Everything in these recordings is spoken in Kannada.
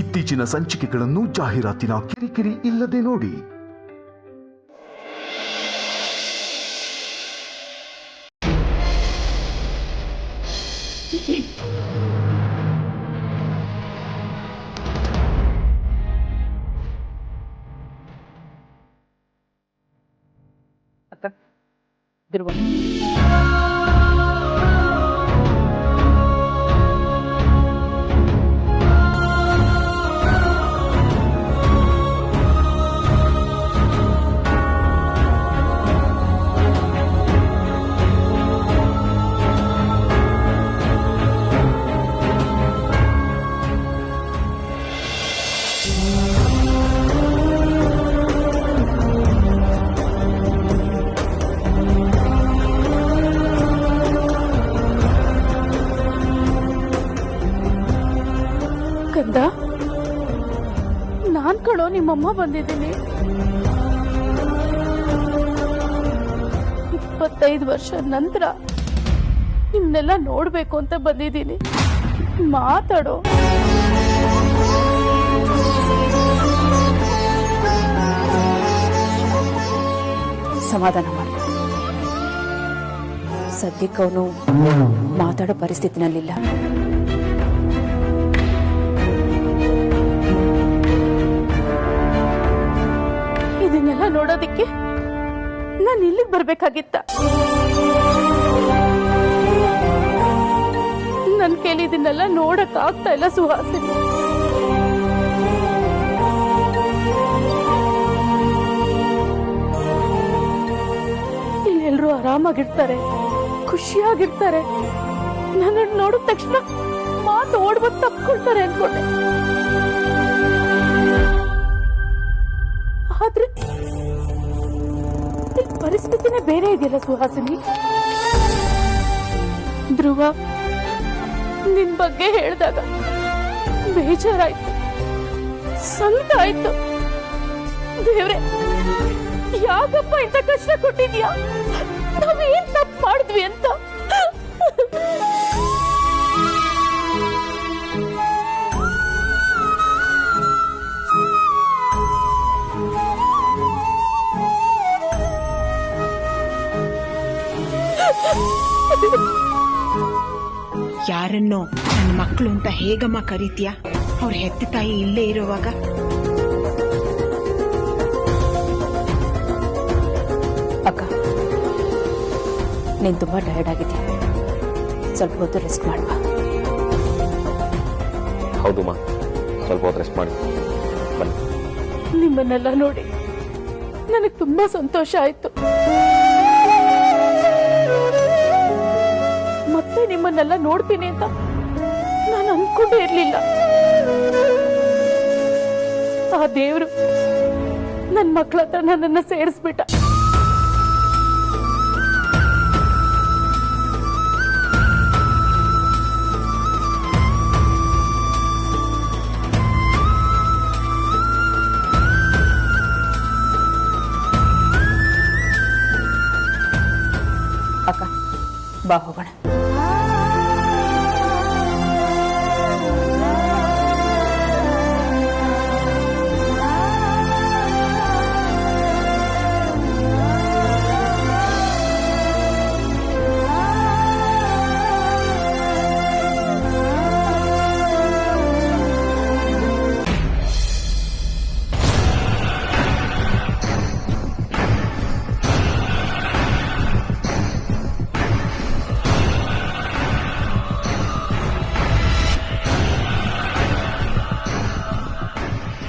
ಇತ್ತೀಚಿನ ಸಂಚಿಕೆಗಳನ್ನು ಜಾಹೀರಾತಿನ ಕಿರಿಕಿರಿ ಇಲ್ಲದೆ ನೋಡಿ. ಅಕ್ಕ ಧ್ರುವ ಕಂದ, ನಾನ್ ಕಣೋ ನಿಮ್ಮಮ್ಮ ಬಂದಿದ್ದೀನಿ. 25 ವರ್ಷ ನಂತರ ನಿಮ್ನೆಲ್ಲ ನೋಡ್ಬೇಕು ಅಂತ ಬಂದಿದ್ದೀನಿ. ಮಾತಾಡೋ. ಸಮಾಧಾನ ಮಾಡಿ. ಸದ್ಯಕ್ಕೆ ಅವನು ಮಾತಾಡೋ ಪರಿಸ್ಥಿತಿನಲ್ಲಿಲ್ಲ. ಇದನ್ನೆಲ್ಲ ನೋಡೋದಿಕ್ಕೆ ನಾನು ಇಲ್ಲಿಗೆ ಬರ್ಬೇಕಾಗಿತ್ತ? ನನ್ ಕೈಲಿ ಇದನ್ನೆಲ್ಲ ನೋಡಕ್ ಆಗ್ತಾ ಇಲ್ಲ ಸುಹಾಸಿನಿ. ಇಲ್ಲೆಲ್ರೂ ಆರಾಮಾಗಿರ್ತಾರೆ, ಖುಷಿಯಾಗಿರ್ತಾರೆ. ನನ್ನ ನೋಡಿದ ತಕ್ಷಣ ಮಾತು ಓಡ್ಬಂದು ತಪ್ಕೊಳ್ತಾರೆ ಅನ್ಕೊಂಡೆ. ಆದ್ರೆ ಪರಿಸ್ಥಿತಿನೇ ಬೇರೆ ಇದೆಯಲ್ಲ ಸುಹಾಸಿನಿ. ಧ್ರುವ ನಿನ್ ಬಗ್ಗೆ ಹೇಳಿದಾಗ ಬೇಜಾರಾಯ್ತು, ಸಂತ ಆಯ್ತು. ದೇವ್ರೆ, ಯಾಕಪ್ಪ ಇಂಥ ಕಷ್ಟ ಕೊಟ್ಟಿದ್ಯಾ? ನಾವೇನ್ ತಪ್ಪು ಮಾಡಿದ್ವಿ ಅಂತ. ಯಾರನ್ನೋ ನನ್ನ ಮಕ್ಕಳು ಅಂತ ಹೇಗಮ್ಮ ಕರೀತೀಯ? ಅವ್ರ ಹೆತ್ತ ತಾಯಿ ಇಲ್ಲೇ ಇರುವಾಗ. ಅಕ್ಕ, ನೀನು ತುಂಬಾ ಟಯರ್ಡ್ ಆಗಿದ್ಯಾ, ಸ್ವಲ್ಪ ಹೊತ್ತು ರೆಸ್ಟ್ ಮಾಡುವ. ಹೌದು ಮಾ, ಸ್ವಲ್ಪ ಹೊತ್ತು ರೆಸ್ಟ್ ಮಾಡಿ ಬನ್ನಿ. ನಿಮ್ಮನ್ನೆಲ್ಲ ನೋಡಿ ನನಗೆ ತುಂಬಾ ಸಂತೋಷ ಆಯ್ತು. ಮತ್ತೆ ನಿಮ್ಮನ್ನೆಲ್ಲ ನೋಡ್ತೀನಿ ಅಂತ ನಾನು ಅನ್ಕೊಂಡೇ ಇರ್ಲಿಲ್ಲ. ಆ ದೇವ್ರು ನನ್ನ ಮಕ್ಕಳ ಹತ್ರ ನನ್ನನ್ನ ಸೇರಿಸ್ಬಿಟ್ಟ. ಅಕ್ಕ, ಬಾ ಹೋಗೋಣ.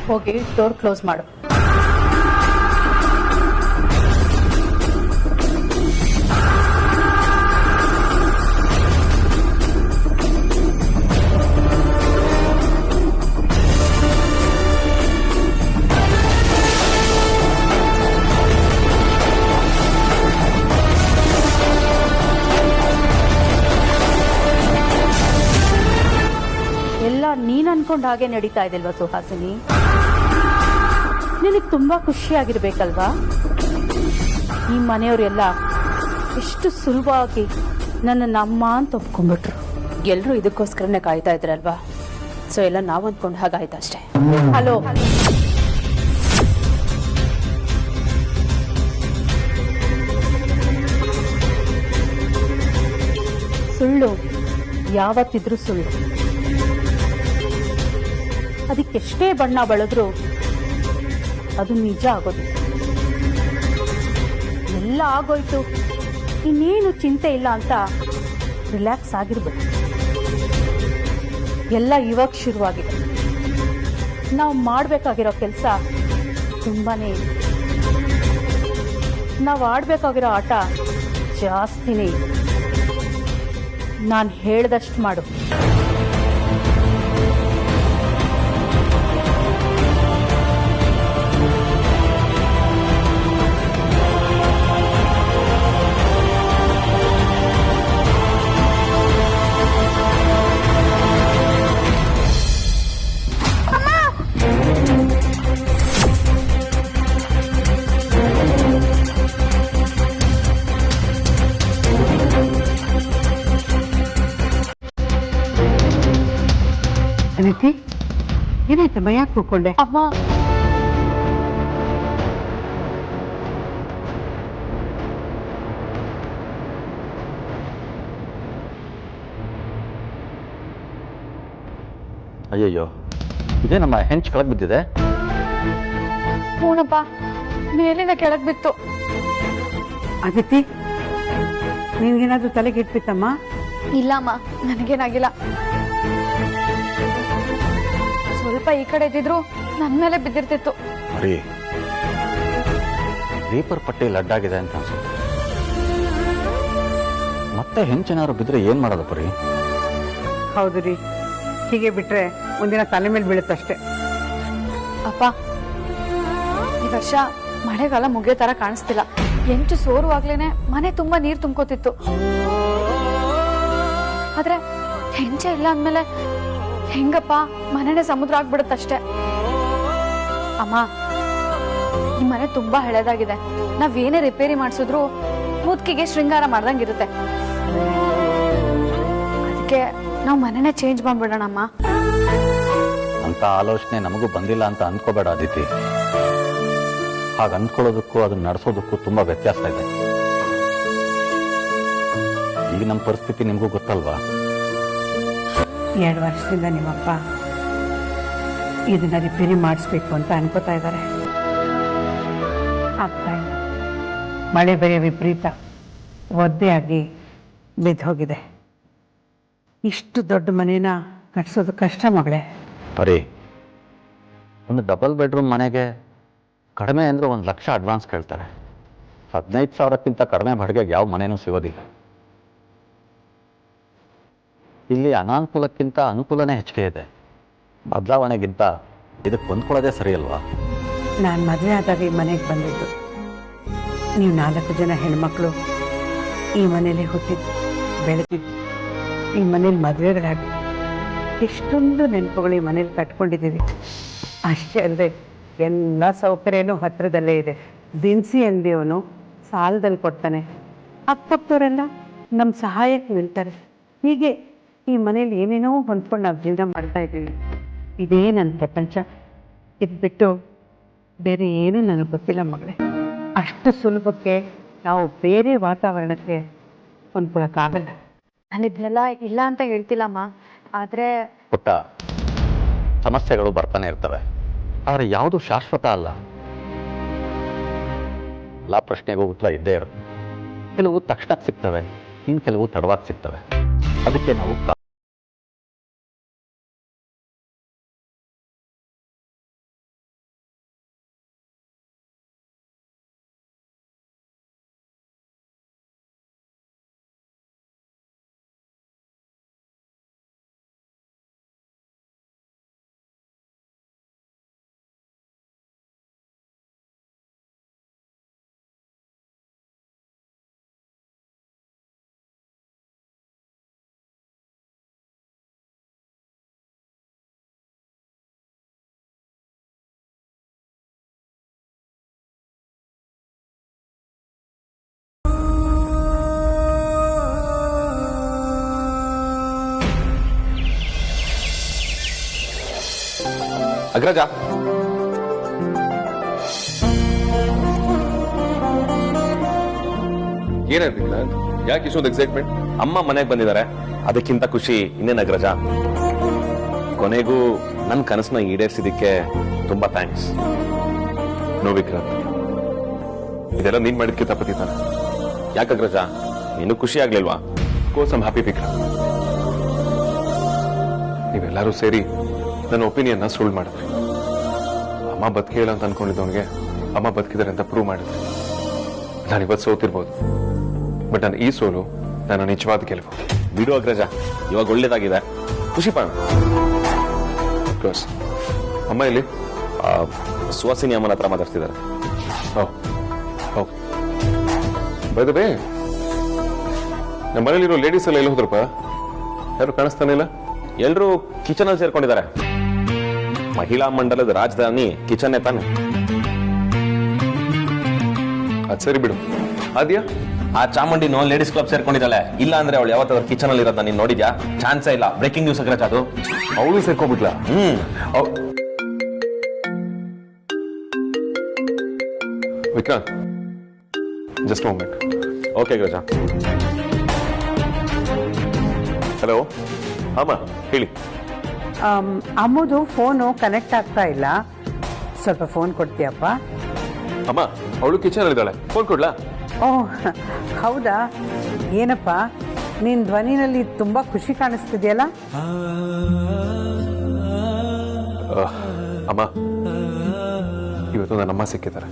ಹೋಗಿ ಡೋರ್ ಕ್ಲೋಸ್ ಮಾಡು. ಎಲ್ಲ ನೀನ್ ಅನ್ಕೊಂಡ ಹಾಗೆ ನಡೀತಾ ಇದೆಲ್ವಾ ಸುಹಾಸಿನಿ? ನಿನಗೆ ತುಂಬಾ ಖುಷಿಯಾಗಿರ್ಬೇಕಲ್ವಾ? ಈ ಮನೆಯವರೆಲ್ಲ ಎಷ್ಟು ಸುಲಭವಾಗಿ ನನ್ನ ಅಮ್ಮ ಅಂತ ಒಪ್ಕೊಂಡ್ಬಿಟ್ರು. ಎಲ್ಲರೂ ಇದಕ್ಕೋಸ್ಕರನೇ ಕಾಯ್ತಾ ಇದ್ರಲ್ವಾ? ಸೊ ಎಲ್ಲ ನಾವು ಅಂದ್ಕೊಂಡು ಹಾಗಾಯ್ತು ಅಷ್ಟೇ. ಹಲೋ, ಸುಳ್ಳು ಯಾವತ್ತಿದ್ರೂ ಸುಳ್ಳು. ಅದಕ್ಕೆಷ್ಟೇ ಬಣ್ಣ ಬಳದ್ರು ಅದು ನಿಜ ಆಗೋದು. ಎಲ್ಲ ಆಗೋಯ್ತು, ಇನ್ನೇನು ಚಿಂತೆ ಇಲ್ಲ ಅಂತ ರಿಲ್ಯಾಕ್ಸ್ ಆಗಿರ್ಬೇಕು. ಎಲ್ಲ ಇವಾಗ ಶುರುವಾಗಿದೆ. ನಾವು ಮಾಡಬೇಕಾಗಿರೋ ಕೆಲಸ ತುಂಬಾನೇ ಇದೆ. ನಾವು ಆಡಬೇಕಾಗಿರೋ ಆಟ ಜಾಸ್ತಿನೇ ಇದೆ. ನಾನು ಹೇಳ್ದಷ್ಟು ಮಾಡು. ಅನಿತಿ, ಏನಾಯ್ತಮ್ಮ? ಯಾಕೆ ಕೂತ್ಕೊಂಡೆ? ಅಮ್ಮ, ಅಯ್ಯಯ್ಯೋ, ಇದೇ ನಮ್ಮ ಹೆಂಚು ಕೆಳಗೆ ಬಿದ್ದಿದೆ. ಹೂನಪ್ಪ, ಮೇಲಿಂದ ಕೆಳಗೆ ಬಿತ್ತು. ಅದಿತಿ, ನಿನ್ಗೇನಾದ್ರೂ ತಲೆಗೆ ಇಟ್ಬಿತ್ತಮ್ಮ? ಇಲ್ಲಮ್ಮ, ನನಗೇನಾಗಿಲ್ಲ. ಸ್ವಲ್ಪ ಈ ಕಡೆ ಇದ್ದಿದ್ರು ನನ್ನ ಮೇಲೆ ಬಿದ್ದಿರ್ತಿತ್ತು. ರೀ, ರೀಪರ್ ಪಟ್ಟಿ ಲಡ್ಡಾಗಿದೆ ಅಂತ ಅನ್ಸುತ್ತೆ. ಮತ್ತೆ ಹೆಂಚೇನಾದ್ರು ಬಿದ್ರೆ ಏನ್ ಮಾಡೋದು ಪರಿ? ಹೌದು ರೀ, ಹೀಗೆ ಬಿಟ್ರೆ ಒಂದಿನ ತಲೆ ಮೇಲೆ ಬೀಳುತ್ತಷ್ಟೇ. ಅಪ್ಪ, ಈ ವರ್ಷ ಮಳೆಗಾಲ ಮುಗಿಯೋ ತರ ಕಾಣಿಸ್ತಿಲ್ಲ. ಎಂಟು ಸೋರುವಾಗ್ಲೇನೆ ಮನೆ ತುಂಬಾ ನೀರ್ ತುಂಬ್ಕೋತಿತ್ತು. ಆದ್ರೆ ಹೆಂಚೆ ಇಲ್ಲ ಅಂದ್ಮೇಲೆ ಹೆಂಗಪ್ಪ ಮನೆನೇ ಸಮುದ್ರ ಆಗ್ಬಿಡುತ್ತಷ್ಟೇ. ಅಮ್ಮ, ಈ ಮನೆ ತುಂಬಾ ಹಳೆದಾಗಿದೆ. ನಾವೇನೇ ರಿಪೇರಿ ಮಾಡಿಸಿದ್ರು ಮುದ್ಕಿಗೆ ಶೃಂಗಾರ ಮಾಡ್ದಂಗಿರುತ್ತೆ. ಅದಕ್ಕೆ ನಾವು ಮನೆನೇ ಚೇಂಜ್ ಮಾಡ್ಬಿಡೋಣಮ್ಮ. ಅಂತ ಆಲೋಚನೆ ನಮಗೂ ಬಂದಿಲ್ಲ ಅಂತ ಅನ್ಕೋಬೇಡ ಅದಿತಿ. ಹಾಗ ಅನ್ಕೊಳ್ಳೋದಕ್ಕೂ ಅದನ್ನ ನಡೆಸೋದಕ್ಕೂ ತುಂಬಾ ವ್ಯತ್ಯಾಸ ಇದೆ. ಈಗ ನಮ್ಮ ಪರಿಸ್ಥಿತಿ ನಿಮಗೂ ಗೊತ್ತಲ್ವಾ? 2 ವರ್ಷದಿಂದ ನಿಮ್ಮಪ್ಪ ಇದನ್ನ ರಿಪೇರಿ ಮಾಡಿಸ್ಬೇಕು ಅಂತ ಅನ್ಕೋತಾ ಇದ್ದಾರೆ. ಆಗ್ತಾ ಇಲ್ಲ. ಮಳೆ ಬೇರೆ ವಿಪರೀತ, ಒದ್ದೆ ಆಗಿ ಬಿದ್ದು ಹೋಗಿದೆ. ಇಷ್ಟು ದೊಡ್ಡ ಮನೇನ ಕಟ್ಸೋದು ಕಷ್ಟ ಮಗಳೇ. ಪರಿ, ಒಂದು ಡಬಲ್ ಬೆಡ್ರೂಮ್ ಮನೆಗೆ ಕಡಿಮೆ ಅಂದರೆ 1 ಲಕ್ಷ ಅಡ್ವಾನ್ಸ್ ಕೇಳ್ತಾರೆ. 15,000ಕ್ಕಿಂತ ಕಡಿಮೆ ಬಾಡಿಗೆಗೆ ಯಾವ ಮನೆಯೂ ಸಿಗೋದಿಲ್ಲ. ಇಲ್ಲಿ ಅನಾನುಕೂಲಕ್ಕಿಂತ ಅನುಕೂಲನೇ ಹೆಚ್ಚಿಗೆ ಇದೆ. ಬದಲಾವಣೆಗಿಂತ ಇದಕ್ಕೆ ಹೊಂದ್ಕೊಳ್ಳೋದೇ ಸರಿ ಅಲ್ವಾ? ನಾನು ಮದುವೆ ಆದಾಗ ಈ ಮನೆಗೆ ಬಂದಿದ್ದು. ನೀವು 4 ಜನ ಹೆಣ್ಮಕ್ಳು ಈ ಮನೇಲಿ ಹುಟ್ಟಿದ್ದು, ಬೆಳೆದಿದ್ದು, ಈ ಮನೇಲಿ ಮದುವೆಗಳಾಗಿ ಎಷ್ಟೊಂದು ನೆನಪುಗಳು ಈ ಮನೇಲಿ ಕಟ್ಕೊಂಡಿದ್ದೀವಿ. ಅಷ್ಟೇ ಅಲ್ಲದೆ ಎಲ್ಲ ಸೌಕರ್ಯನೂ ಹತ್ತಿರದಲ್ಲೇ ಇದೆ. ದಿನಸಿ ಅಂಗಡಿಯವನು ಸಾಲದಲ್ಲಿ ಕೊಡ್ತಾನೆ. ಅಕ್ಕಪಕ್ಕದವರೆಲ್ಲ ನಮ್ಮ ಸಹಾಯಕ್ಕೆ ನಿಲ್ತಾರೆ. ಹೀಗೆ ಈ ಮನೇಲಿ ಏನೇನೋ ಹೊಂದ್ಕೊಂಡು ನಾವು ಜೀವನ ಮಾಡ್ತಾ ಇದ್ದೀವಿ. ಇದೇ ನನ್ನ ಪ್ರಪಂಚ. ಇದು ಬಿಟ್ಟು ಬೇರೆ ಏನೂ ನನಗೆ ಗೊತ್ತಿಲ್ಲ ಮಗಳೇ. ಅಷ್ಟು ಸುಲಭಕ್ಕೆ ನಾವು ಬೇರೆ ವಾತಾವರಣಕ್ಕೆ ಹೊಂದ್ಕೊಳಕ್ಕಾಗಲ್ಲ. ನಾನಿದ್ನೆಲ್ಲ ಇಲ್ಲ ಅಂತ ಹೇಳ್ತಿಲ್ಲಮ್ಮ, ಆದ್ರೆ ಪುಟ್ಟ, ಸಮಸ್ಯೆಗಳು ಬರ್ತಾನೆ ಇರ್ತವೆ. ಆದರೆ ಯಾವುದು ಶಾಶ್ವತ ಅಲ್ಲ. ಎಲ್ಲ ಪ್ರಶ್ನೆಗೂ ಉತ್ತರ ಇದ್ದೇ ಇರುತ್ತೆ. ಕೆಲವು ತಕ್ಷಣ ಸಿಗ್ತವೆ, ಇನ್ನು ಕೆಲವು ತಡವಾಗಿ ಸಿಗ್ತವೆ. ಅದಕ್ಕೆ ನಾವು ಅಗ್ರಜ, ಏನಾಯ್ತು ವಿಕ್ರಾಂತ್? ಯಾಕೆ ಇಷ್ಟೊಂದು ಎಕ್ಸೈಟ್ಮೆಂಟ್? ಅಮ್ಮ ಮನೆಗೆ ಬಂದಿದ್ದಾರೆ, ಅದಕ್ಕಿಂತ ಖುಷಿ ಇನ್ನೇನು ಅಗ್ರಜ. ಕೊನೆಗೂ ನನ್ನ ಕನಸನ್ನ ಈಡೇರಿಸಿದಕ್ಕೆ ತುಂಬಾ ಥ್ಯಾಂಕ್ಸ್. ನೋ ವಿಕ್ರಾಂತ್, ಇದೆಲ್ಲ ನೀನ್ ಮಾಡಿದ ಕಿತಾಪತಿ ತಾನೆ. ಯಾಕೆ ಅಗ್ರಜ, ನೀನು ಖುಷಿ ಆಗ್ಲಿಲ್ವಾ? Course I'm happy Vikrant. ನೀವೆಲ್ಲರೂ ಸೇರಿ ನನ್ನ ಒಪಿನಿಯನ್ನ ಸುಳ್ಳು ಮಾಡಿದ್ರಿ. ಅಮ್ಮ ಬದುಕಿಲ್ಲ ಅಂತ ಅನ್ಕೊಂಡಿದ್ದವನಿಗೆ ಅಮ್ಮ ಬದುಕಿದ್ದಾರೆ ಅಂತ ಪ್ರೂವ್ ಮಾಡಿದ್ರಿ. ನಾನು ಇವತ್ತು ಸೋತಿರ್ಬೋದು, ಬಟ್ ನಾನು ಈ ಸೋಲು ನನ್ನ ನಿಜವಾದ ಗೆಲುವು. ಬಿಡು ಅಗ್ರಜ, ಇವಾಗ ಒಳ್ಳೇದಾಗಿದೆ, ಖುಷಿ ಪಡ. ಅಮ್ಮ ಇಲ್ಲಿ ಸುವಾಸಿನಿ ಅಮ್ಮನ ಹತ್ರ ಮಾತಾಡ್ತಿದ್ದಾರೆ. ಬೈ ದ ವೇ, ನಮ್ಮ ಮನೇಲಿರೋ ಲೇಡೀಸ್ ಎಲ್ಲ ಎಲ್ಲಿ ಹೋದ್ರಪ್ಪ? ಯಾರು ಕಾಣಿಸ್ತಾನೆ ಇಲ್ಲ. ಎಲ್ರು ಕಿಚನ್ ಅಲ್ಲಿ ಸೇರ್ಕೊಂಡಿದ್ದಾರೆ. ಮಹಿಳಾ ಮಂಡಲದ ರಾಜಧಾನಿ ಕಿಚನ್ ತಾನೆ. ಅದ್ ಸರಿ ಬಿಡು. ಆದ್ಯಾ? ಆ ಚಾಮುಂಡಿ ಲೇಡೀಸ್ ಕ್ಲಬ್ ಸೇರ್ಕೊಂಡಿದ್ದಾಳೆ. ಇಲ್ಲ ಅಂದ್ರೆ ಅವಳು ಯಾವತ್ತಾದ್ರೂ ಕಿಚನ್ ಅಲ್ಲಿ ಇರೋದ ನೀನ್ ನೋಡಿದ್ಯಾ? ಚಾನ್ಸೇ ಇಲ್ಲ. ಬ್ರೇಕಿಂಗ್ ನ್ಯೂಸ್ ಅಗ್ರಜ ಅದು. ಅವಳು ಸೇರ್ಕೊಂಡ್ಬಿಟ್ಲ? Vikrant, just moment. Okay Agraja. Hello, ಅಮ್ಮ ಹೇಳಿ. ಅಮ್ಮದು ಫೋನು ಕನೆಕ್ಟ್ ಆಗ್ತಾ ಇಲ್ಲ, ಸ್ವಲ್ಪ ಫೋನ್ ಕೊಡ್ತೀಯಪ್ಪ? ಅಮ್ಮ, ಅವಳು ಕಿಚನ್ ಅಲ್ಲಿ ಇದ್ದಾಳೆ, ಫೋನ್ ಕೊಡ್ಲಾ? ಓಹ್ ಹೌದಾ? ಏನಪ್ಪ ನಿನ್ ಧ್ವನಿನಲ್ಲಿ ತುಂಬಾ ಖುಷಿ ಕಾಣಿಸ್ತಿದೆಯಲ್ಲ? ಅಮ್ಮ, ಇವತ್ತು ನನ್ನ ಅಮ್ಮ ಸಿಕ್ಕಿದ್ದಾರೆ.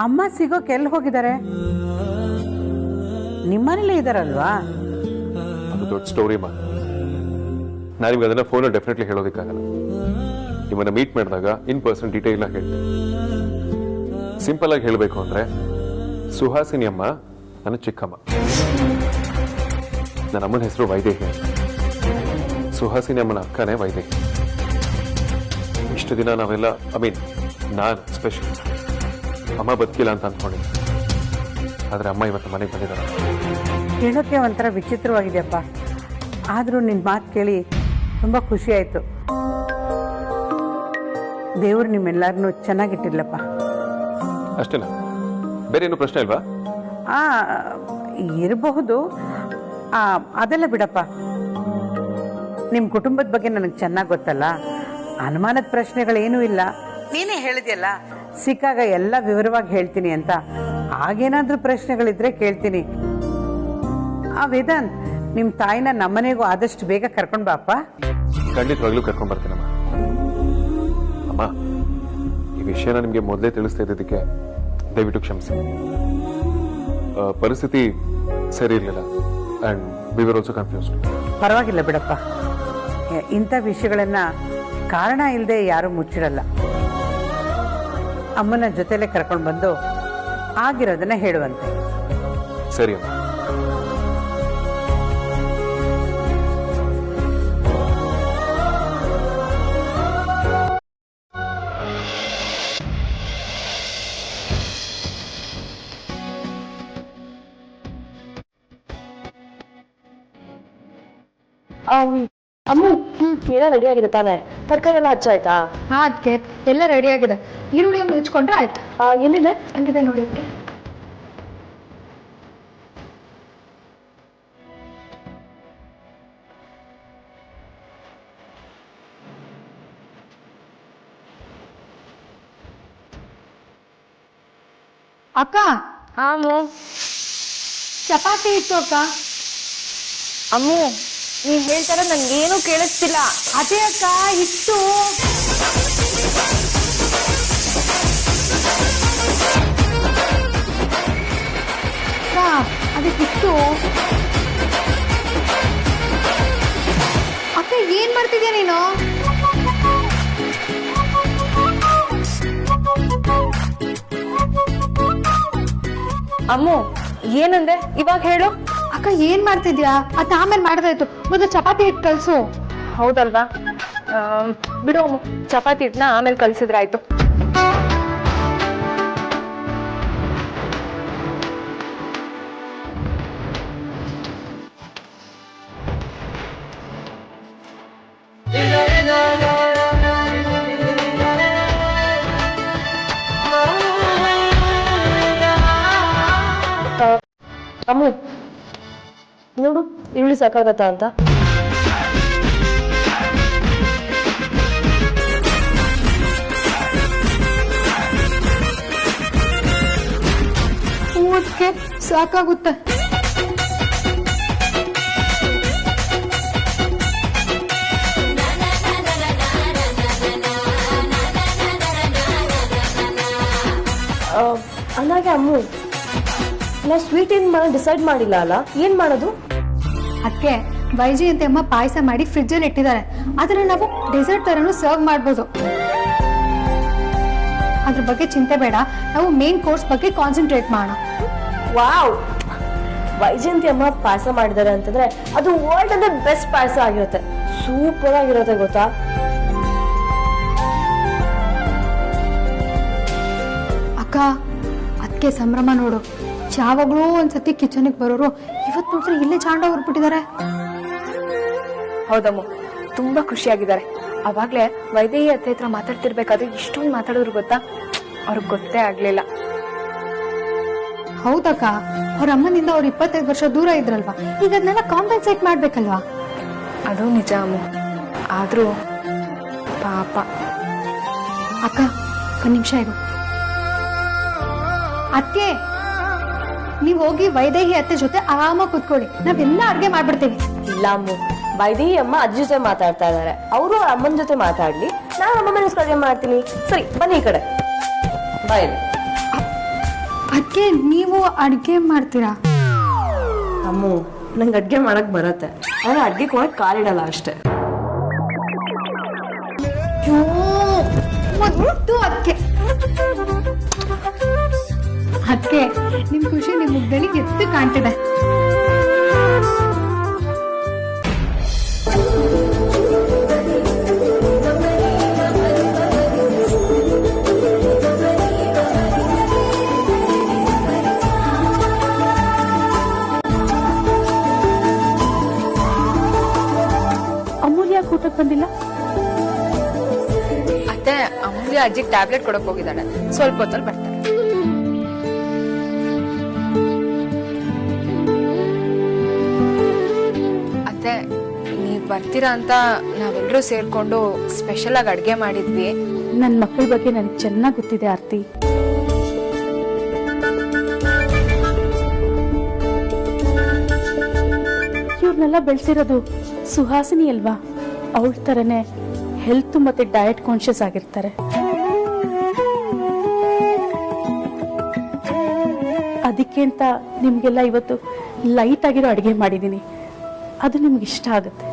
ಅಮ್ಮ ಸಿಗೋಕೆ ಎಲ್ಲಿ ಹೋಗಿದ್ದಾರೆ? ನಿಮ್ಮನೇಲೇ ಇದಾರಲ್ವಾ? ಅದು ದೊಡ್ಡ ಸ್ಟೋರಿ ಅಮ್ಮ. ನಾನಿವಾಗ ಅದನ್ನ ಫೋನ್ ಡೆಫಿನೆಟ್ಲಿ ಹೇಳೋದಕ್ಕಾಗಲ್ಲ. ನಿಮ್ಮನ್ನ ಮೀಟ್ ಮಾಡಿದಾಗ ಇನ್ ಪರ್ಸನ್ ಡೀಟೇಲ್ ಆಗಿ ಹೇಳ್ತೀನಿ. ಸಿಂಪಲ್ ಆಗಿ ಹೇಳಬೇಕು ಅಂದ್ರೆ, ಸುಹಾಸಿನಿ ಅಮ್ಮ ನನ್ನ ಚಿಕ್ಕಮ್ಮ. ನನ್ನ ಅಮ್ಮನ ಹೆಸರು ವೈದೇಹಿ ಅಂತ. ಸುಹಾಸಿನಿ ಅಮ್ಮನ ಅಕ್ಕನೇ ವೈದೇಹಿ. ಇಷ್ಟು ದಿನ ನಾವೆಲ್ಲ, ನಾನು ಸ್ಪೆಷಲ್ ಅಮ್ಮ ಬದುಕಿಲ್ಲ ಅಂತ ಅಂದ್ಕೊಂಡಿದ್ದೆ. ಆದ್ರೆ ಅಮ್ಮ ಇವತ್ತು ಮನೆಗೆ ಬಂದಿದ್ದಾರೆ. ಕೇಳೋಕೆ ಒಂಥರ ವಿಚಿತ್ರವಾಗಿದೆಯಪ್ಪ, ಆದರೂ ನಿನ್ನ ಮಾತು ಕೇಳಿ ತುಂಬ ಖುಷಿ ಆಯಿತು. ದೇವರು ನಿಮ್ಮೆಲ್ಲರನ್ನೂ ಚೆನ್ನಾಗಿಟ್ಟಿರ್ಲಪ್ಪ. ಅಷ್ಟೇನಾ? ಬೇರೆ ಏನು ಪ್ರಶ್ನೆ ಇಲ್ವಾ? ಇರಬಹುದು. ಅದೆಲ್ಲ ಬಿಡಪ್ಪ, ನಿಮ್ಮ ಕುಟುಂಬದ ಬಗ್ಗೆ ನನಗೆ ಚೆನ್ನಾಗಿ ಗೊತ್ತಲ್ಲ, ಅನುಮಾನದ ಪ್ರಶ್ನೆಗಳೇನೂ ಇಲ್ಲ. ನೀನೇ ಹೇಳಿದೆಯಲ್ಲ, ಸಿಕ್ಕಾಗ ಎಲ್ಲ ವಿವರವಾಗಿ ಹೇಳ್ತೀನಿ ಅಂತ. ಹಾಗೇನಾದ್ರೂ ಪ್ರಶ್ನೆಗಳಿದ್ರೆ ಕೇಳ್ತೀನಿ. ವೇದಾಂತ್, ನಿಮ್ಮ ತಾಯಿನ ನಮ್ಮನೆಗೂ ಆದಷ್ಟು ಬೇಗ ಕರ್ಕೊಂಡ್ ಬಾಪ್ಪ. ಖಂಡಿತವಾಗ್ಲೂ ಕರ್ಕೊಂಡ್ ಬರ್ತೀನಮ್ಮ. ಅಮ್ಮ, ಈ ವಿಷಯನ ನಿಮ್ಗೆ ಮೊದಲೇ ತಿಳಿಸ್ತಾ ಇದ್ದದಕ್ಕೆ ದಯವಿಟ್ಟು ಕ್ಷಮಿಸಿ. ಪರಿಸ್ಥಿತಿ ಸರಿ ಇರಲಿಲ್ಲ and we were also confused. ಪರವಾಗಿಲ್ಲ ಬಿಡಪ್ಪ, ಇಂಥ ವಿಷಯಗಳನ್ನ ಕಾರಣ ಇಲ್ಲದೆ ಯಾರು ಮುಚ್ಚಿರಲ್ಲ. ಅಮ್ಮನ ಜೊತೆಲೆ ಕರ್ಕೊಂಡು ಬಂದು ಆಗಿರೋದನ್ನ ಹೇಳುವಂತೆ. ಸರಿ ಅಮ್ಮ. ಅಮ್ಮ, ಏನೋ ರೆಡಿ ಆಗಿದೆ ತಾನೆ? ತರಕಾರಿ ಎಲ್ಲ ಹಚ್ಚಾಯ್ತಾ? ಹಾ ಅದಕ್ಕೆ ಎಲ್ಲ ರೆಡಿ ಆಗಿದೆ. ಈರುಳ್ಳಿ ಮುಚ್ಕೊಂಡ್ರೆ ಆಯ್ತು. ಎಲ್ಲಿದೆ? ಹಂಗಿದೆ ನೋಡಿ. ಅಕ್ಕ, ಚಪಾತಿ ಇತ್ತು ಅಕ್ಕ. ಅಮ್ಮ, ನೀವ್ ಹೇಳ್ತಾರ ನನ್ಗೇನು ಕೇಳಿಸ್ತಿಲ್ಲ. ಅದೇ ಅಕ್ಕ ಇತ್ತು. ಅದಕ್ಕಿತ್ತು. ಅಕ್ಕ ಏನ್ ಮಾಡ್ತಿದ್ಯಾ ನೀನು? ಅಮ್ಮ, ಏನಂದೆ ಇವಾಗ ಹೇಳು. ಅಕ್ಕ ಏನ್ ಮಾಡ್ತಿದ್ಯಾ? ಅದ್ ಆಮೇಲೆ ಮಾಡ್ದಾಯ್ತು, ಮೊದಲು ಚಪಾತಿ ಹಿಟ್ಟು ಕಲ್ಸು. ಹೌದಲ್ವಾ? ಬಿಡು ಅಮ್ಮ, ಚಪಾತಿ ಹಿಟ್ಟನ್ನ ಆಮೇಲೆ ಕಲ್ಸಿದ್ರೆ ಆಯ್ತು. ಅಮ್ಮ ನೋಡು ಈರುಳ್ಳಿ ಸಾಕಾಗತ್ತಾ ಅಂತ. ಊಟಕ್ಕೆ ಸಾಕಾಗುತ್ತೆ. ಅಂದಾಗೆ ಅಮ್ಮ ನಾವು ಸ್ವೀಟ್ ಏನ್ ಮಾಡೋದು ಡಿಸೈಡ್ ಮಾಡಿಲ್ಲ ಅಲ್ಲ, ಏನ್ ಮಾಡೋದು? ಅದಕ್ಕೆ ವೈಜಯಂತಿ ಅಮ್ಮ ಪಾಯಸ ಮಾಡಿ ಫ್ರಿಡ್ಜಲ್ಲಿ ಇಟ್ಟಿದ್ದಾರೆ. ಅದನ್ನ ನಾವು ಡೆಸರ್ಟ್ ತರನು ಸರ್ವ್ ಮಾಡ್ಬೋದು. ಅದ್ರ ಬಗ್ಗೆ ಚಿಂತೆ ಬೇಡ, ನಾವು ಮೇನ್ ಕೋರ್ಸ್ ಬಗ್ಗೆ ಕಾನ್ಸಂಟ್ರೇಟ್ ಮಾಡೋಣ. ವಾವ್, ವೈಜಯಂತಿ ಅಮ್ಮ ಪಾಯಸ ಮಾಡಿದ್ದಾರೆ ಅಂತಂದ್ರೆ ಅದು ವರ್ಲ್ಡ್ ಅಂದ್ರೆ ಬೆಸ್ಟ್ ಪಾಯಸ ಆಗಿರುತ್ತೆ. ಸೂಪರ್ ಆಗಿರುತ್ತೆ ಗೊತ್ತಾ? ಅಕ್ಕ, ಅದಕ್ಕೆ ಸಂಭ್ರಮ ನೋಡು. ಯಾವಾಗ್ಲೂ ಒಂದ್ಸತಿ ಕಿಚನ್ಗೆ ಬರೋರು ಇವತ್ತು ನೋಡಿದ್ರೆ ಇಲ್ಲೇ ಚಾಂಡ ಹೊರ್ಬಿಟ್ಟಿದ್ದಾರೆ. ಹೌದಮ್ಮ, ತುಂಬಾ ಖುಷಿಯಾಗಿದ್ದಾರೆ. ಅವಾಗ್ಲೇ ವೈದೇಹಿ ಅತ್ತೆ ಹತ್ರ ಮಾತಾಡ್ತಿರ್ಬೇಕಾದ್ರೆ ಇಷ್ಟೊಂದು ಮಾತಾಡೋರು ಗೊತ್ತಾ? ಅವ್ರಿಗೆ ಗೊತ್ತೇ ಆಗ್ಲಿಲ್ಲ. ಹೌದಕ್ಕ, ಅವ್ರ ಅಮ್ಮನಿಂದ ಅವ್ರು 25 ವರ್ಷ ದೂರ ಇದ್ರಲ್ವಾ, ಈಗ ಅದನ್ನೆಲ್ಲ ಕಾಂಪೆನ್ಸೇಟ್ ಮಾಡ್ಬೇಕಲ್ವಾ? ಅದು ನಿಜ ಅಮ್ಮ, ಆದ್ರೂ ಪಾಪ. ಅಕ್ಕ, ಒಂದ್ ನಿಮಿಷ ಇರು. ಅತ್ತೆ, ನೀವ್ ಹೋಗಿ ವೈದೇಹಿ ಅತ್ತೆ ಜೊತೆ ಆರಾಮಾಗಿ ಕುತ್ಕೊಳ್ಳಿ, ನಾವೆಲ್ಲ ಅಡ್ಗೆ ಮಾಡ್ಬಿಡ್ತೇವೆ. ಇಲ್ಲ ಅಮ್ಮ, ವೈದೇಹಿ ಅಮ್ಮ ಅಜ್ಜಿ ಜೊತೆ ಮಾತಾಡ್ತಾ ಇದಾರೆ. ಅವರು ಅವ್ರ ಅಮ್ಮನ ಜೊತೆ ಮಾತಾಡ್ಲಿ, ನಾನು ಅಮ್ಮ ಮನೆ ಅಡ್ಗೆ ಮಾಡ್ತೀನಿ. ಸರಿ, ಬನ್ನಿ ಈ ಕಡೆ. ಬಾಯ್. ಅದಕ್ಕೆ ನೀವು ಅಡ್ಗೆ ಮಾಡ್ತೀರಾ? ಅಮ್ಮ, ನಂಗೆ ಅಡ್ಗೆ ಮಾಡಕ್ ಬರತ್ತೆ, ಆದ್ರೆ ಅಡ್ಗೆ ಕೊಡಕ್ ಕಾಲಿಡಲ್ಲ ಅಷ್ಟೇ. ಅದಕ್ಕೆ ನಿಮ್ ಖುಷಿ ನಿಮ್ ಮುಗ್ದಲ್ಲಿ ಎತ್ತು ಕಾಣ್ತಿದೆ. ಅಮೂಲ್ಯ ಊಟಕ್ಕೆ ಬಂದಿಲ್ಲ? ಅತ್ತೆ, ಅಮ್ಮಂಗೆ ಅಜ್ಜಿಗೆ ಟ್ಯಾಬ್ಲೆಟ್ ಕೊಡಕ್ ಹೋಗಿದ್ದಾಳೆ, ಸ್ವಲ್ಪ ಹೊತ್ತಲ್ಲಿ ಬರ್ತಾರೆ. ಅತ್ತೆ, ನೀವ್ ಬರ್ತೀರಾ ಅಂತ ನಾವೆಲ್ಲರೂ ಸೇರ್ಕೊಂಡು ಸ್ಪೆಷಲ್ ಆಗಿ ಅಡ್ಗೆ ಮಾಡಿದ್ವಿ. ನನ್ನ ಮಕ್ಕಳ ಬಗ್ಗೆ ನನಗೆ ಚೆನ್ನಾಗಿ ಗೊತ್ತಿದೆ ಆರ್ತಿ. ಇವ್ರನ್ನೆಲ್ಲ ಬೆಳೆಸಿರೋದು ಸುಹಾಸಿನಿ ಅಲ್ವಾ? ಅವಳ ತರನೇ ಹೆಲ್ತ್ ಮತ್ತೆ ಡಯಟ್ ಕಾನ್ಶಿಯಸ್ ಆಗಿರ್ತಾರೆ. ಅದಕ್ಕೆ ಅಂತ ನಿಮ್ಗೆಲ್ಲ ಇವತ್ತು ಲೈಟ್ ಆಗಿರೋ ಅಡಿಗೆ ಮಾಡಿದೀನಿ, ಅದು ನಿಮ್ಗೆ ಇಷ್ಟ ಆಗುತ್ತೆ.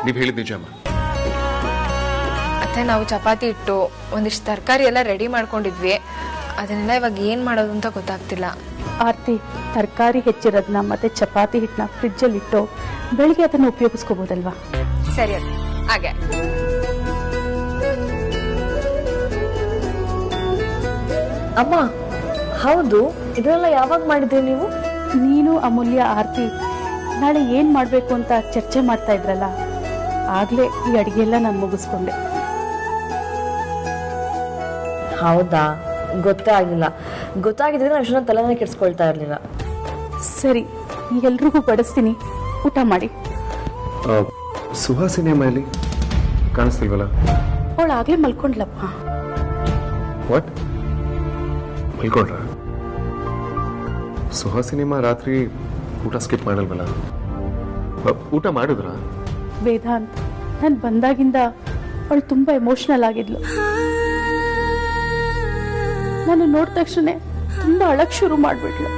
ನೀವ್ ಹೇಳಿದ್ ನಿಜ ಅಮ್ಮ. ಅತ್ತೆ, ನಾವು ಚಪಾತಿ ಇಟ್ಟು ಒಂದಿಷ್ಟು ತರಕಾರಿ ಎಲ್ಲ ರೆಡಿ ಮಾಡ್ಕೊಂಡಿದ್ವಿ. ಅದನ್ನೆಲ್ಲ ಇವಾಗ ಏನ್ ಮಾಡೋದು ಅಂತ ಗೊತ್ತಾಗ್ತಿಲ್ಲ. ಆರ್ತಿ, ತರಕಾರಿ ಹೆಚ್ಚಿರೋದನ್ನ ಮತ್ತೆ ಚಪಾತಿ ಹಿಟ್ಟನ್ನ ಫ್ರಿಜ್ಜಲ್ಲಿ ಇಟ್ಟು ಬೆಳಿಗ್ಗೆ ಅದನ್ನ ಉಪಯೋಗಿಸ್ಕೋಬಹುದಲ್ವಾ? ಸರಿ ಅತ್ತೆ, ಹಾಗೆ. ಅಮ್ಮ, ಹೌದು, ಇದೆಲ್ಲ ಯಾವಾಗ ಮಾಡಿದ್ರಿ ನೀವು? ನೀನು ಅಮೂಲ್ಯ ಆರ್ತಿ ನಾಳೆ ಏನ್ ಮಾಡ್ಬೇಕು ಅಂತ ಚರ್ಚೆ ಮಾಡ್ತಾ ಇದ್ರಲ್ಲ, ಆಗ್ಲೇ ಈ ಅಡಿಗೆ ಎಲ್ಲ ನಾನು ಮುಗಿಸ್ಕೊಂಡೆ. ಹೌದಾ? ಗೊತ್ತೇ ಆಗಿಲ್ಲ. ಗೊತ್ತಾಗಿದ್ರೆ ನಾನು ಅಷ್ಟೊಂದು ತಲೆನೇ ಕೆಡ್ಸ್ಕೊಳ್ತಾ ಇರ್ಲಿಲ್ಲ. ಸರಿ, ಎಲ್ರಿಗೂ ಬಡಿಸ್ತೀನಿ, ಊಟ ಮಾಡಿ. ಸುಹಾಸಿನಿ ಮೇಲೆ ಕಾಣಿಸ್ತಿಲ್ವಲ್ಲ? ಅವಳು ಆಗ್ಲೇ ಮಲ್ಕೊಂಡ್ಲಪ್ಪ. ವಾಟ್? ಮಲ್ಕೊಂಡ್ರ? ಸುಹಾಸಿನಿಮ್ಮ ರಾತ್ರಿ ಊಟ ಸ್ಕಿಪ್ ಮಾಡಲ್ವಲ್ಲ? ಊಟ ಮಾಡಿದ್ರ? ವೇದಾಂತ್, ನಾನು ಬಂದಾಗಿಂದ ಅವಳು ತುಂಬಾ ಎಮೋಷನಲ್ ಆಗಿದ್ಲು. ನಾನು ನೋಡಿದ ತಕ್ಷಣ ತುಂಬಾ ಅಳಕ್ ಶುರು ಮಾಡ್ಬಿಟ್ಲು.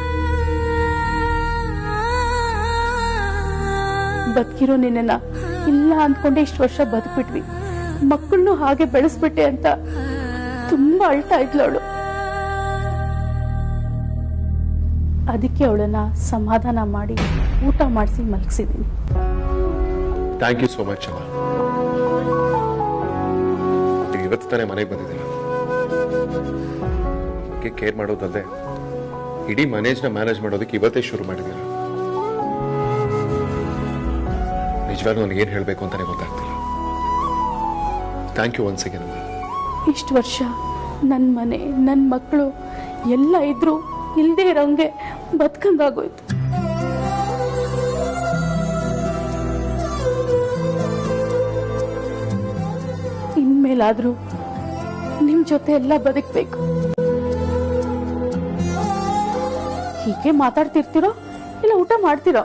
ಬದುಕಿರೋ ನಿನ್ನ ಇಲ್ಲ ಅಂದ್ಕೊಂಡೆ ಇಷ್ಟು ವರ್ಷ ಬದುಕ್ಬಿಟ್ವಿ, ಮಕ್ಕಳನ್ನು ಹಾಗೆ ಬೆಳೆಸ್ಬಿಟ್ಟೆ ಅಂತ ತುಂಬಾ ಅಳ್ತಾ ಇದ್ಲು ಅವಳು. ಅದಕ್ಕೆ ಅವಳನ್ನ ಸಮಾಧಾನ ಮಾಡಿ ಊಟ ಮಾಡಿಸಿ ಮಲಗಿಸಿದ್ದೀನಿ. ಥ್ಯಾಂಕ್ ಯು ಸೋ ಮಚ್ ಅಮ್ಮ. ಇವತ್ತು ತಾನೇ ಮನೆಗೆ ಬಂದಿದ್ದೀರ. ಕೇರ್ ಮಾಡೋದಲ್ಲದೆ ಇಡೀ ಮನೇಜ್ನ ಮ್ಯಾನೇಜ್ ಮಾಡೋದಕ್ಕೆ ಇವತ್ತೇ ಶುರು ಮಾಡಿದ್ದೀರ. ನಿಜವಾಗ್ಲೂ ನನಗೆ ಏನು ಹೇಳಬೇಕು ಅಂತಾನೆ ಗೊತ್ತಾಗ್ತಿಲ್ಲ. Thank you once again. ಇಷ್ಟು ವರ್ಷ ನನ್ನ ಮನೆ, ನನ್ನ ಮಕ್ಕಳು ಎಲ್ಲ ಇದ್ರು ಇಲ್ಲದೆ ಇರೋಂಗೆ ಬದುಕಂಗಾಗೋಯ್ತು. ಇನ್ಮೇಲಾದ್ರೂ ನಿಮ್ ಜೊತೆ ಎಲ್ಲ ಬದುಕ್ಬೇಕು. ಹೀಗೆ ಮಾತಾಡ್ತಿರ್ತಿರೋ ಇಲ್ಲ ಊಟ ಮಾಡ್ತಿರೋ?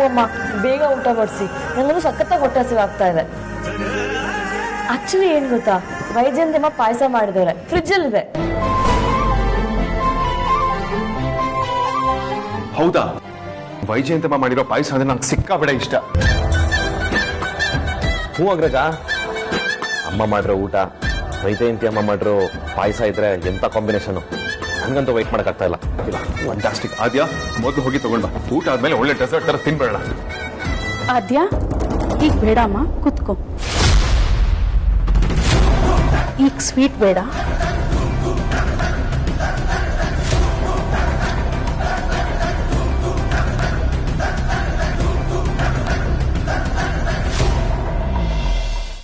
ಅಮ್ಮ ಬೇಗ ಊಟ ಬಡಿಸಿ, ನನಗೂ ಸಖತ್ತಾಗಿ ಹೊಟ್ಟೆ ಹಸಿವಾಗ್ತಾ ಇದೆ. ಆಕ್ಚುಲಿ ಏನ್ ಗೊತ್ತಾ, ವೈಜಯಂತಿಯಮ್ಮ ಪಾಯಸ ಮಾಡಿದವ್ರೆ, ಫ್ರಿಡ್ಜ್ ಅಲ್ಲಿ ಇದೆ. ಹೌದಾ? ವೈಜಯಂತಮ್ಮ ಮಾಡಿರೋ ಪಾಯಸ ಅಂದ್ರೆ ನಂಗೆ ಸಿಕ್ಕಾಬೇಡ ಇಷ್ಟ. ಹ್ಞೂ ಅಗ್ರಜ, ಅಮ್ಮ ಮಾಡಿರೋ ಊಟ, ವೈಜಯಂತಿ ಅಮ್ಮ ಮಾಡಿರೋ ಪಾಯಸ ಇದ್ರೆ ಎಂತ ಕಾಂಬಿನೇಷನ್. ಹಂಗಂತೂ ವೈಟ್ ಮಾಡಕ್ಕಾಗ್ತಾ ಇಲ್ಲ. ಫ್ಯಾಂಟಾಸ್ಟಿಕ್. ಆದ್ಯಾ, ಮೊದಲು ಹೋಗಿ ತಗೊಂಡ ಊಟ ಆದ್ಮೇಲೆ ಒಳ್ಳೆ ಡೆಸರ್ಟ್ ತರ ತಿನ್ಬೇಡ. ಆದ್ಯಾ, ಈಗ ಬೇಡಮ್ಮ, ಕುತ್ಕೋ. ಈಗ ಸ್ವೀಟ್ ಬೇಡ,